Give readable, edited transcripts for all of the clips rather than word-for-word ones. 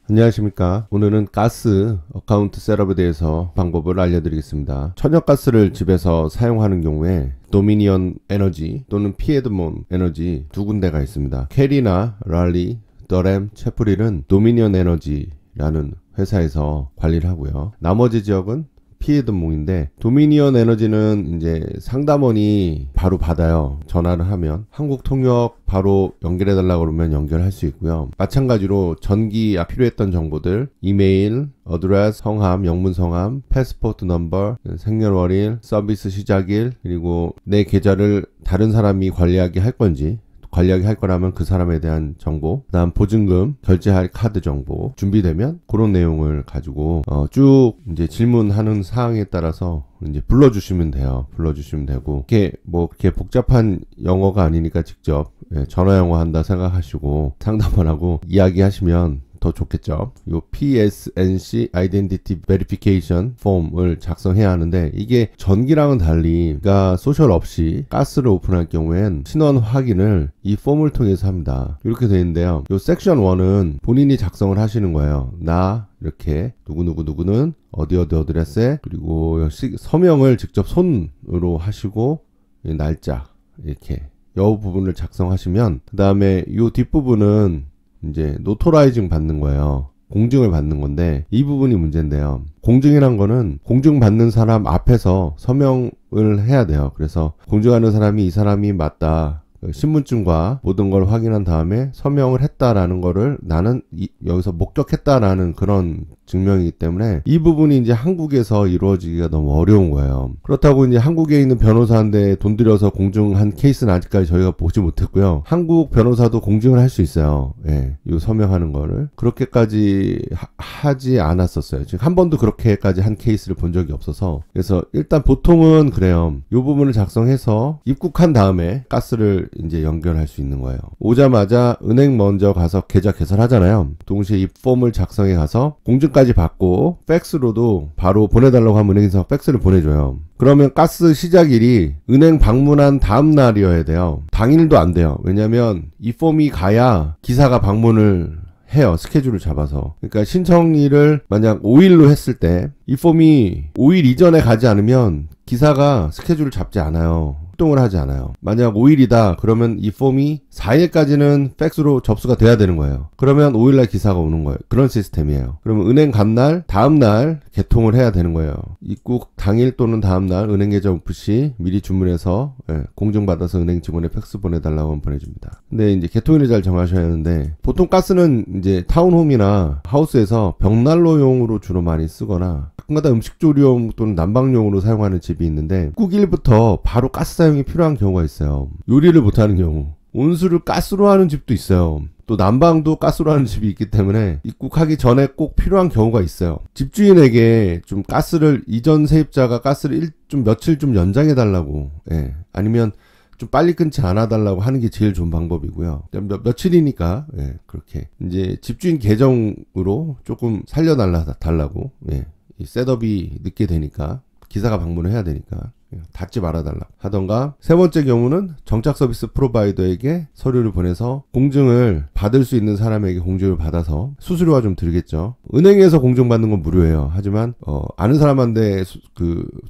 안녕하십니까. 오늘은 가스 어카운트 셋업에 대해서 방법을 알려드리겠습니다. 천연가스를 집에서 사용하는 경우에 도미니언 에너지 또는 피에드몬 에너지 두 군데가 있습니다. 캐리나 랄리, 더램, 채프릴은 도미니언 에너지라는 회사에서 관리를 하고요. 나머지 지역은 피에드몬인데, 도미니언 에너지는 이제 상담원이 바로 받아요. 전화를 하면 한국 통역 바로 연결해 달라고 그러면 연결할 수 있고요. 마찬가지로 전기 필요했던 정보들, 이메일, 어드레스, 성함, 영문 성함, 패스포트 넘버, 생년월일, 서비스 시작일, 그리고 내 계좌를 다른 사람이 관리하게 할 건지, 관리하게 할 거라면 그 사람에 대한 정보, 그 다음 보증금, 결제할 카드 정보 준비되면 그런 내용을 가지고 쭉 이제 질문하는 사항에 따라서 이제 불러주시면 돼요. 불러주시면 되고, 이게 뭐 그렇게 복잡한 영어가 아니니까 직접 전화 영어 한다 생각하시고 상담원하고 이야기하시면 더 좋겠죠. 요 PSNC Identity Verification 폼을 작성해야 하는데, 이게 전기랑은 달리 그러니까 소셜 없이 가스를 오픈할 경우엔 신원 확인을 이 폼을 통해서 합니다. 이렇게 되어 있는데요. 요 섹션 1은 본인이 작성을 하시는 거예요. 나 이렇게 누구누구는 어디 어드레스에, 그리고 서명을 직접 손으로 하시고 날짜 이렇게 요 부분을 작성하시면, 그 다음에 요 뒷부분은 이제 노토라이징 받는 거예요. 공증을 받는 건데, 이 부분이 문제인데요. 공증이란 거는 공증받는 사람 앞에서 서명을 해야 돼요. 그래서 공증하는 사람이 이 사람이 맞다, 신분증과 모든 걸 확인한 다음에 서명을 했다라는 거를 나는 여기서 목격했다라는 그런 증명이기 때문에 이 부분이 이제 한국에서 이루어지기가 너무 어려운 거예요. 그렇다고 이제 한국에 있는 변호사한테 돈 들여서 공증한 케이스는 아직까지 저희가 보지 못했고요. 한국 변호사도 공증을 할 수 있어요. 예, 이 서명하는 거를 그렇게까지 하지 않았었어요. 지금 한 번도 그렇게까지 한 케이스를 본 적이 없어서. 그래서 일단 보통은 그래요. 이 부분을 작성해서 입국한 다음에 가스를 이제 연결할 수 있는 거예요. 오자마자 은행 먼저 가서 계좌 개설하잖아요. 동시에 이 폼을 작성해 가서 공증까지 받고 팩스로도 바로 보내달라고 하면 은행에서 팩스를 보내줘요. 그러면 가스 시작일이 은행 방문한 다음 날이어야 돼요. 당일도 안 돼요. 왜냐면 이 폼이 가야 기사가 방문을 해요. 스케줄을 잡아서. 그러니까 신청일을 만약 5일로 했을 때 이 폼이 5일 이전에 가지 않으면 기사가 스케줄을 잡지 않아요. 활동을 하지 않아요. 만약 5일이다 그러면 이 폼이 4일까지는 팩스로 접수가 돼야 되는 거예요. 그러면 5일날 기사가 오는 거예요. 그런 시스템이에요. 그러면 은행 간 날 다음날 개통을 해야 되는 거예요. 입국 당일 또는 다음날 은행 계좌 오프 시 미리 주문해서 공증받아서 은행 직원에 팩스 보내달라고 하면 보내줍니다. 근데 이제 개통일을 잘 정하셔야 하는데, 보통 가스는 이제 타운홈이나 하우스에서 벽난로용으로 주로 많이 쓰거나 가끔가다 음식조리용 또는 난방용으로 사용하는 집이 있는데, 입국일부터 바로 가스 사용이 필요한 경우가 있어요. 요리를 못하는 경우, 온수를 가스로 하는 집도 있어요. 또 난방도 가스로 하는 집이 있기 때문에 입국하기 전에 꼭 필요한 경우가 있어요. 집주인에게 좀 가스를, 이전 세입자가 가스를 좀 며칠 좀 연장해 달라고, 아니면 좀 빨리 끊지 않아 달라고 하는 게 제일 좋은 방법이고요. 며칠이니까 그렇게 이제 집주인 계정으로 조금 살려 달라고, 이 셋업이 늦게 되니까 기사가 방문을 해야 되니까 닫지 말아달라 하던가, 세 번째 경우는 정착 서비스 프로바이더에게 서류를 보내서 공증을 받을 수 있는 사람에게 공증을 받아서 수수료가 좀 들겠죠. 은행에서 공증받는 건 무료예요. 하지만 아는 사람한테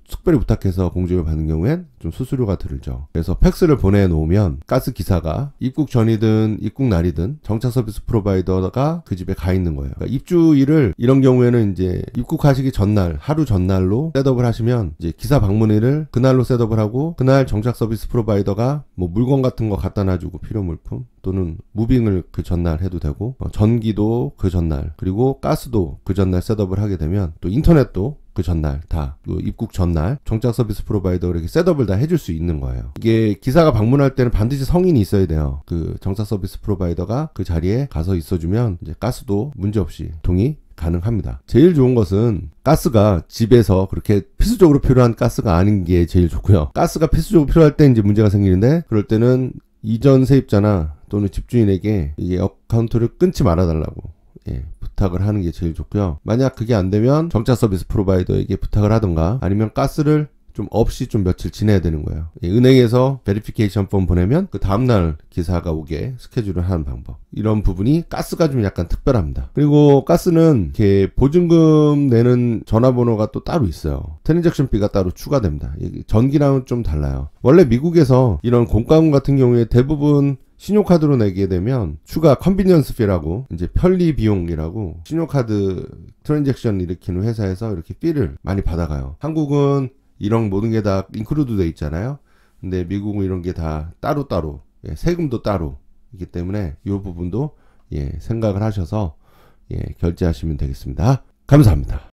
특별히 부탁해서 공증을 받는 경우엔 좀 수수료가 들죠. 그래서 팩스를 보내놓으면 가스 기사가 입국 전이든 입국 날이든 정착 서비스 프로바이더가 그 집에 가 있는 거예요. 그러니까 입주일을 이런 경우에는 이제 입국하시기 전날, 하루 전날로 셋업을 하시면 이제 기사 방문일을 그날로 셋업을 하고, 그날 정착 서비스 프로바이더가 뭐 물건 같은 거 갖다 놔주고 필요 물품, 또는 무빙을 그 전날 해도 되고, 전기도 그 전날, 그리고 가스도 그 전날 셋업을 하게 되면, 또 인터넷도 그 전날 다, 입국 전날 정착 서비스 프로바이더 이렇게 셋업을 다 해줄 수 있는 거예요. 이게 기사가 방문할 때는 반드시 성인이 있어야 돼요. 그 정착 서비스 프로바이더가 그 자리에 가서 있어주면 이제 가스도 문제없이 동의 가능합니다. 제일 좋은 것은 가스가 집에서 그렇게 필수적으로 필요한 가스가 아닌 게 제일 좋고요. 가스가 필수적으로 필요할 때 이제 문제가 생기는데, 그럴 때는 이전 세입자나 또는 집주인에게 이게 어카운트를 끊지 말아달라고 부탁을 하는 게 제일 좋고요. 만약 그게 안 되면 정착 서비스 프로바이더에게 부탁을 하던가, 아니면 가스를 좀 없이 좀 며칠 지내야 되는 거예요. 은행에서 베리피케이션 폼 보내면 그 다음날 기사가 오게 스케줄을 하는 방법. 이런 부분이 가스가 좀 약간 특별합니다. 그리고 가스는 이렇게 보증금 내는 전화번호가 또 따로 있어요. 트랜잭션비가 따로 추가됩니다. 전기랑은 좀 달라요. 원래 미국에서 이런 공과금 같은 경우에 대부분 신용카드로 내게 되면 추가 컨비니언스 피라고 이제 편리 비용이라고 신용카드 트랜잭션 일으키는 회사에서 이렇게 피를 많이 받아가요. 한국은 이런 모든 게 다 인클루드 돼 있잖아요. 근데 미국은 이런 게 다 따로따로 세금도 따로 있기 때문에 이 부분도 생각을 하셔서 결제하시면 되겠습니다. 감사합니다.